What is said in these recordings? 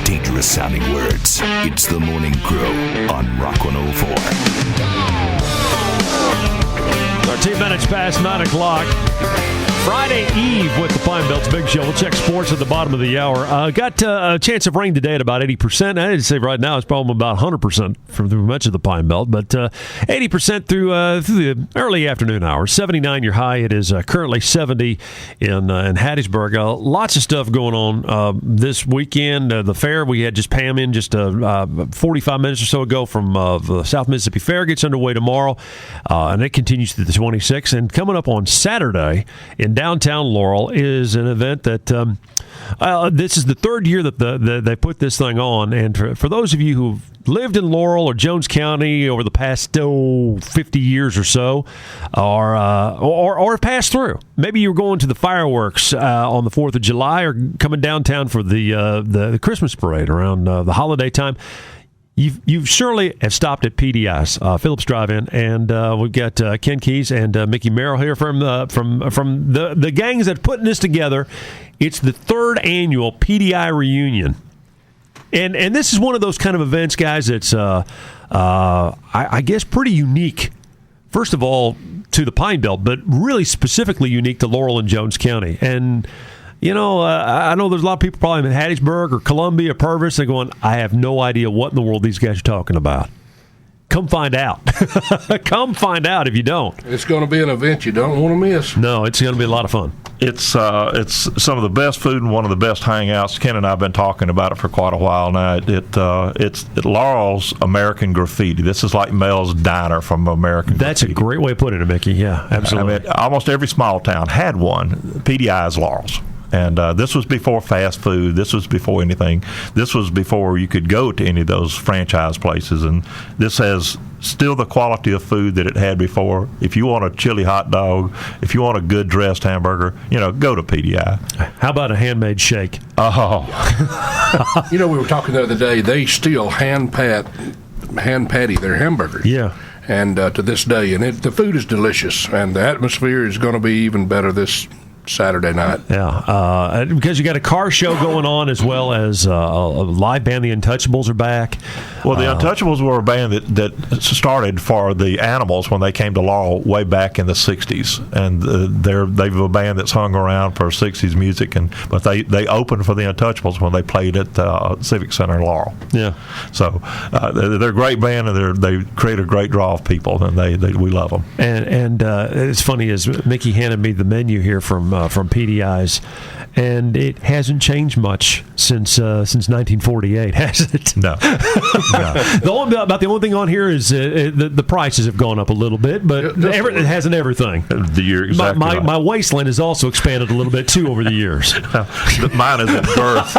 dangerous sounding words. It's the Morning Crew on Rock 104. 13 minutes past 9 o'clock. Friday Eve with the Pine Belt's Big Show. We'll check sports at the bottom of the hour. Got a chance of rain today at about 80%. I didn't say right now it's probably about 100% through much of the Pine Belt, but 80% through the early afternoon hours. 79 your high. It is currently 70 in Hattiesburg. Lots of stuff going on this weekend. The fair, we had just Pam in just 45 minutes or so ago from the South Mississippi Fair. Gets underway tomorrow, and it continues through the 26th. And coming up on Saturday in downtown Laurel is an event that this is the third year that they put this thing on. And for those of you who've lived in Laurel or Jones County over the past 50 years or so, or passed through, maybe you're going to the fireworks on the 4th of July or coming downtown for the Christmas parade around the holiday time. You've surely have stopped at PDI's Phillips Drive-In, and we've got Ken Keys and Mickey Merrill here from the gangs that are putting this together. It's the third annual PDI reunion, and this is one of those kind of events, guys. That's I guess pretty unique. First of all, to the Pine Belt, but really specifically unique to Laurel and Jones County, and. You know, I know there's a lot of people probably in Hattiesburg or Columbia or Purvis. They're going, I have no idea what in the world these guys are talking about. Come find out. Come find out if you don't. It's going to be an event you don't want to miss. No, it's going to be a lot of fun. It's some of the best food and one of the best hangouts. Ken and I have been talking about it for quite a while now. It's Laurel's American Graffiti. This is like Mel's Diner from American That's Graffiti. A great way of putting it, Mickey. Yeah, absolutely. I mean, almost every small town had one. PDI is Laurel's. And this was before fast food. This was before anything. This was before you could go to any of those franchise places. And this has still the quality of food that it had before. If you want a chili hot dog, if you want a good dressed hamburger, go to PDI. How about a handmade shake? Oh. We were talking the other day. They still hand patty their hamburgers. Yeah. And to this day, and the food is delicious, and the atmosphere is going to be even better this Saturday night. Yeah, because you got a car show going on as well as a live band. The Untouchables are back. Well, the Untouchables were a band that started for the Animals when they came to Laurel way back in the 60s. And they've a band that's hung around for 60s music. But they opened for the Untouchables when they played at Civic Center in Laurel. Yeah. So they're a great band, and they create a great draw of people, and we love them. And it's funny, as Mickey handed me the menu here from PDI's, and it hasn't changed much since 1948, has it? No. The only thing on here is the prices have gone up a little bit, but it hasn't everything. You're exactly right. My waistline has also expanded a little bit too over the years. Mine is at birth.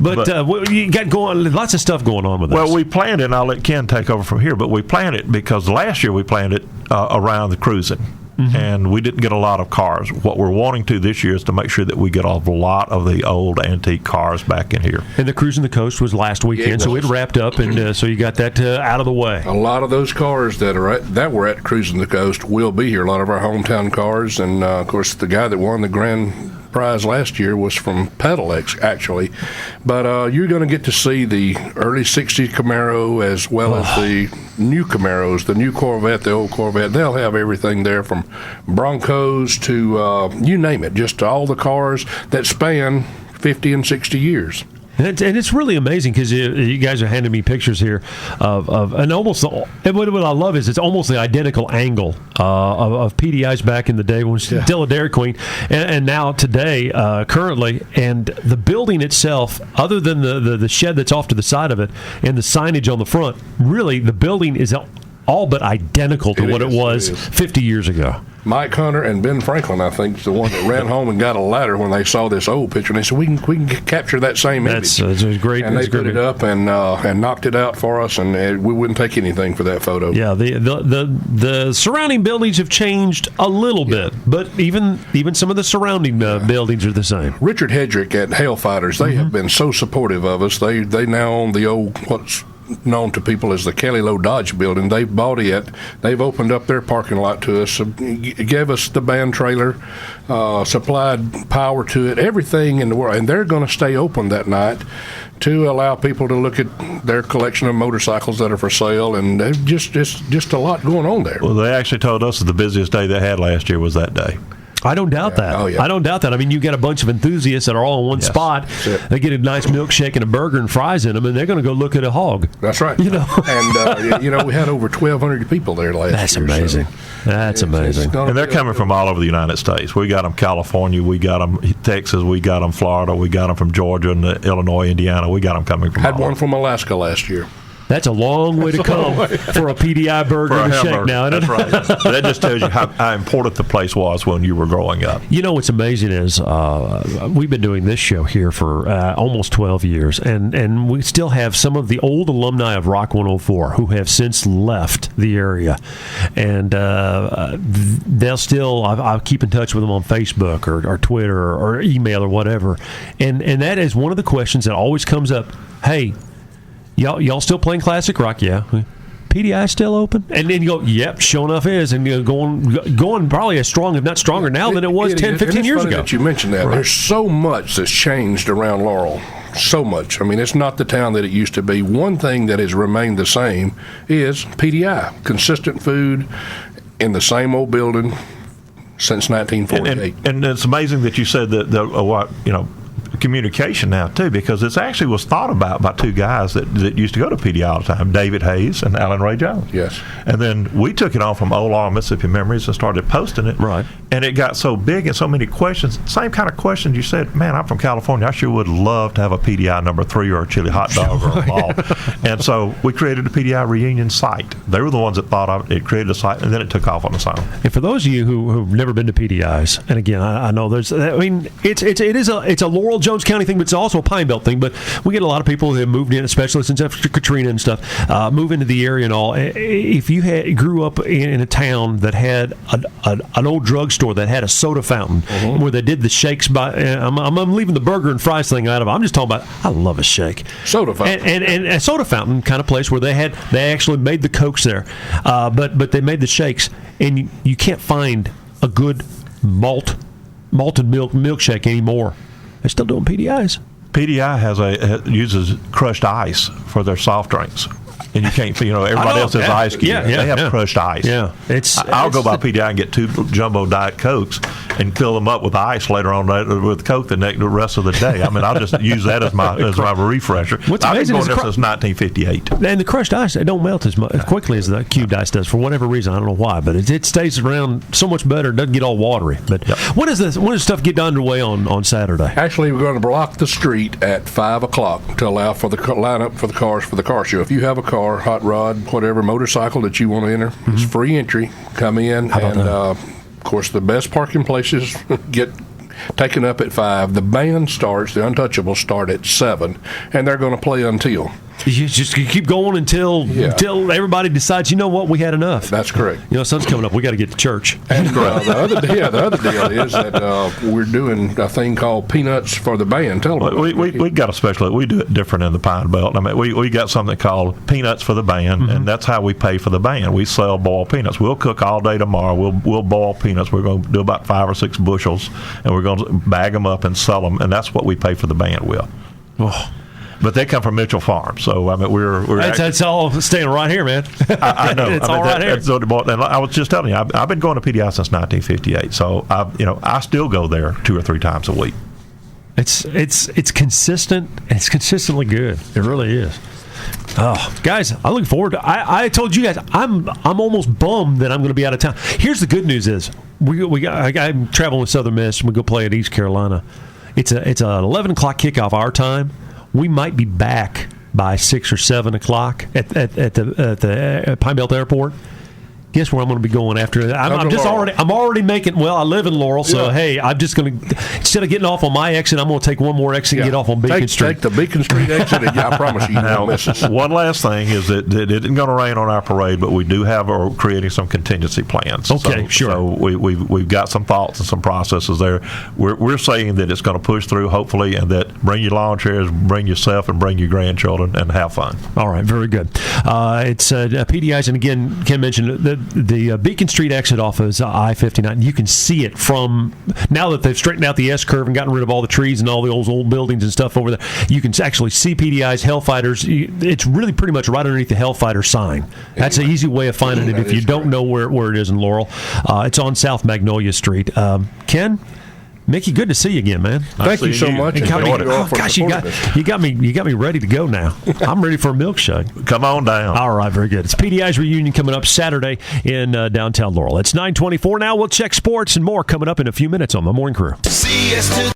but you got lots of stuff going on with this. Well, we planned it, and I'll let Ken take over from here, but we planned it because last year we planned it around the cruising. Mm-hmm. And we didn't get a lot of cars. What we're wanting to this year is to make sure that we get a lot of the old antique cars back in here. And the Cruising the Coast was last weekend, so it wrapped up, and so you got that out of the way. A lot of those cars that were at Cruising the Coast will be here. A lot of our hometown cars, and of course the guy that won the grand prize last year was from Pedalex, actually. But you're going to get to see the early 60s Camaro as well as the new Camaros, the new Corvette, the old Corvette. They'll have everything there from Broncos to you name it, just all the cars that span 50 and 60 years. And it's really amazing because you guys are handing me pictures here of and almost. And what I love is it's almost the identical angle of PDI's back in the day when it was still a Dairy Queen, and now today currently. And the building itself, other than the shed that's off to the side of it and the signage on the front, really the building is all but identical to what it was 50 years ago. Mike Hunter and Ben Franklin, I think, is the one that ran home and got a ladder when they saw this old picture, and they said, we can capture that same image. That's great. And they put it up and knocked it out for us, and we wouldn't take anything for that photo. Yeah, the surrounding buildings have changed a little bit, but even some of the surrounding buildings are the same. Richard Hedrick at Hellfighters, they have been so supportive of us. They now own the old known to people as the Kelly Lowe Dodge Building. They've bought it. They've opened up their parking lot to us, gave us the band trailer, supplied power to it, everything in the world. And they're going to stay open that night to allow people to look at their collection of motorcycles that are for sale, and just a lot going on there. Well, they actually told us that the busiest day they had last year was that day. I don't doubt that. Oh, yeah. I don't doubt that. I mean, you get a bunch of enthusiasts that are all in one spot. They get a nice milkshake and a burger and fries in them, and they're going to go look at a hog. That's right. You know, and we had over 1,200 people there last year. That's amazing. So That's amazing. And they're coming from all over the United States. We got them California, we got them Texas, we got them Florida, we got them from Georgia and Illinois, Indiana. We got them coming from. Had one from Alaska last year. That's a long way to come for a PDI burger and a shake now. That's right. That just tells you how important the place was when you were growing up. You know what's amazing is we've been doing this show here for almost 12 years, and we still have some of the old alumni of Rock 104 who have since left the area. And they'll still, I'll keep in touch with them on Facebook or Twitter or email or whatever. And that is one of the questions that always comes up. Hey, y'all still playing classic rock? Yeah. PDI still open? And then you go, yep, sure enough is. And you're going probably as strong, if not stronger now than it was 10, 15 years ago. That you mentioned that. Right. There's so much that's changed around Laurel. So much. I mean, it's not the town that it used to be. One thing that has remained the same is PDI. Consistent food in the same old building since 1948. And it's amazing that you said that communication now too, because it actually was thought about by two guys that used to go to PDI all the time, David Hayes and Alan Ray Jones. Yes. And then we took it on from Olar, Mississippi Memories, and started posting it. Right. And it got so big and so many questions, same kind of questions. You said, man, I'm from California, I sure would love to have a PDI number 3 or a chili hot dog or a ball. And so we created a PDI reunion site. They were the ones that thought of it. It created a site, and then it took off on its own. And for those of you who've never been to PDIs, and again, I know it's a Laurel Jones County thing, but it's also a Pine Belt thing. But we get a lot of people that have moved in, especially since after Katrina and stuff, move into the area and all. If you grew up in a town that had an old drugstore that had a soda fountain where they did the shakes by, I'm leaving the burger and fries thing out of it. I'm just talking about, I love a shake. Soda fountain. And a soda fountain kind of place where they actually made the Cokes there. But they made the shakes, and you can't find a good malted milk milkshake anymore. They're still doing PDIs. PDI uses crushed ice for their soft drinks. And you can't, everybody else has ice cubes. They have crushed ice. Yeah, I'll go by PDI and get 2 jumbo Diet Cokes and fill them up with ice later on with Coke the rest of the day. I mean, I'll just use that as my refresher. What's I've amazing been going is there since 1958. And the crushed ice, it don't melt as quickly as the cubed ice does for whatever reason. I don't know why, but it stays around so much better. It doesn't get all watery. But when does stuff get underway on Saturday? Actually, we're going to block the street at 5 o'clock to allow for the lineup for the cars for the car show. If you have a car, hot rod, whatever motorcycle that you want to enter, it's free entry. Come in, and of course the best parking places get taken up at 5. The band starts, the Untouchables start at 7, and they're going to play until. You keep going until everybody decides, you know what, we had enough. That's correct. Sun's coming up. We got to get to church. And the other deal is that we're doing a thing called Peanuts for the Band. Tell them. We got a special. We do it different in the Pine Belt. I mean, we got something called Peanuts for the Band, and that's how we pay for the band. We sell boiled peanuts. We'll cook all day tomorrow. We'll boil peanuts. We're going to do about 5 or 6 bushels, and we're going to bag them up and sell them, and that's what we pay for the band with. Oh. But they come from Mitchell Farm, so I mean that's all staying right here, man. I know it's all right here. And I was just telling you, I've been going to PDI since 1958, so I still go there 2 or 3 times a week. It's consistent. It's consistently good. It really is. Oh, guys, I look forward to. I told you guys I'm almost bummed that I'm going to be out of town. Here's the good news: is I'm traveling with Southern Miss, and we go play at East Carolina. It's an 11 o'clock kickoff our time. We might be back by 6 or 7 o'clock at the Pine Belt Airport. Guess where I'm going to be going after? I'm already making. Well, I live in Laurel, so hey, I'm just going to, instead of getting off on my exit, I'm going to take one more exit and get off on Beacon Street. Take the Beacon Street exit, and I promise you won't miss us. One last thing is that it isn't going to rain on our parade, but we do have creating some contingency plans. Okay, sure. So we've got some thoughts and some processes there. We're saying that it's going to push through, hopefully, and that bring your lawn chairs, bring yourself, and bring your grandchildren, and have fun. All right, very good. It's PDIs, and again, Ken mentioned the Beacon Street exit off of I-59. You can see it from now that they've straightened out the S-curve and gotten rid of all the trees and all the old buildings and stuff over there. You can actually see PDIs, Hellfighters. It's really pretty much right underneath the Hellfighter sign. That's an easy way of finding it if you don't know where it is in Laurel. It's on South Magnolia Street. Ken, Mickey, good to see you again, man. Thank you so much. You got me ready to go now. I'm ready for a milkshake. Come on down. All right, very good. It's PDI's reunion coming up Saturday in downtown Laurel. It's 9:24 now. We'll check sports and more coming up in a few minutes on the Morning Crew.